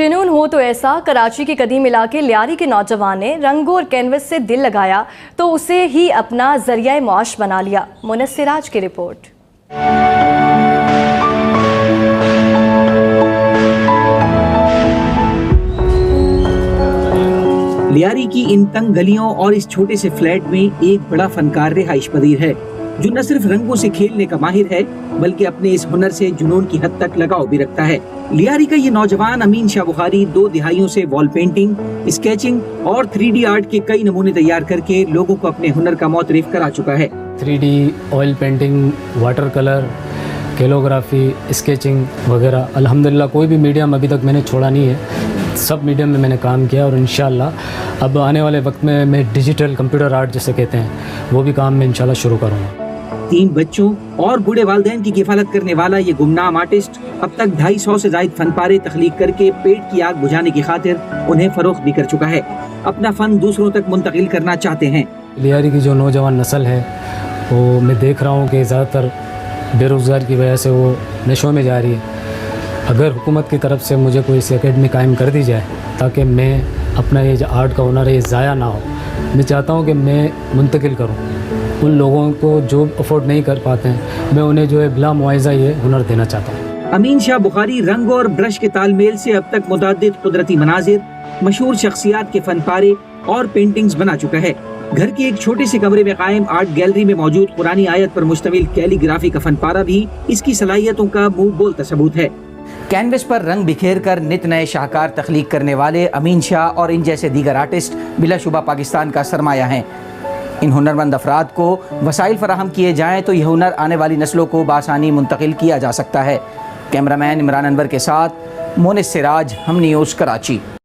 جنون ہو تو ایسا، کراچی کے قدیم علاقے لیاری کے نوجوان نے رنگوں اور کینوس سے دل لگایا تو اسے ہی اپنا ذریعہ معاش بنا لیا۔ مونس سراج کی رپورٹ۔ لیاری کی ان تنگ گلیوں اور اس چھوٹے سے فلیٹ میں ایک بڑا فنکار رہائش پذیر ہے جو نہ صرف رنگوں سے کھیلنے کا ماہر ہے بلکہ اپنے اس ہنر سے جنون کی حد تک لگاؤ بھی رکھتا ہے۔ لیاری کا یہ نوجوان امین شاہ بخاری 2 دہائیوں سے وال پینٹنگ، اسکیچنگ اور 3D آرٹ کے کئی نمونے تیار کر کے لوگوں کو اپنے ہنر کا معترف کرا چکا ہے۔ 3D oil painting, water colour, calligraphy, sketching وغیرہ، الحمدللہ کوئی بھی میڈیم ابھی تک میں نے چھوڑا نہیں ہے، سب میڈیم میں نے کام کیا، اور انشاءاللہ اب آنے والے وقت میں ڈیجیٹل کمپیوٹر آرٹ جسے کہتے ہیں وہ بھی کام میں انشاءاللہ شروع کروں گا۔ 3 بچوں اور بوڑھے والدین کی کفالت کرنے والا یہ گمنام آرٹسٹ اب تک 250 سے زائد فن پارے تخلیق کر کے پیٹ کی آگ بجھانے کی خاطر انہیں فروخت بھی کر چکا ہے۔ اپنا فن دوسروں تک منتقل کرنا چاہتے ہیں۔ لیاری کی جو نوجوان نسل ہے وہ میں دیکھ رہا ہوں کہ زیادہ تر بے روزگار کی وجہ سے وہ نشوں میں جا رہی ہے۔ اگر حکومت کی طرف سے مجھے کوئی سی اکیڈمی قائم کر دی جائے تاکہ میں اپنا یہ جو آرٹ کا ہنر ہے یہ ضائع نہ ہو، میں چاہتا ہوں کہ میں منتقل کروں ان لوگوں کو جو افورڈ نہیں کر پاتے ہیں، میں انہیں جو ہے بلا معاوضہ یہ ہنر دینا چاہتا ہوں۔ امین شاہ بخاری رنگ اور برش کے تال میل سے اب تک متعدد قدرتی مناظر، مشہور شخصیات کے فن پارے اور پینٹنگز بنا چکا ہے۔ گھر کے ایک چھوٹے سے کمرے میں قائم آرٹ گیلری میں موجود قرآنی آیت پر مشتمل کیلی گرافی کا فن پارہ بھی اس کی صلاحیتوں کا منہ بولتا ثبوت ہے۔ کینوس پر رنگ بکھیر کر نت نئے شاہکار تخلیق کرنے والے امین شاہ اور ان جیسے دیگر آرٹسٹ بلا شبہ پاکستان کا سرمایہ ہیں۔ ان ہنرمند افراد کو وسائل فراہم کیے جائیں تو یہ ہنر آنے والی نسلوں کو بآسانی منتقل کیا جا سکتا ہے۔ کیمرہ مین عمران انور کے ساتھ مونس سراج، ہم نیوز، کراچی۔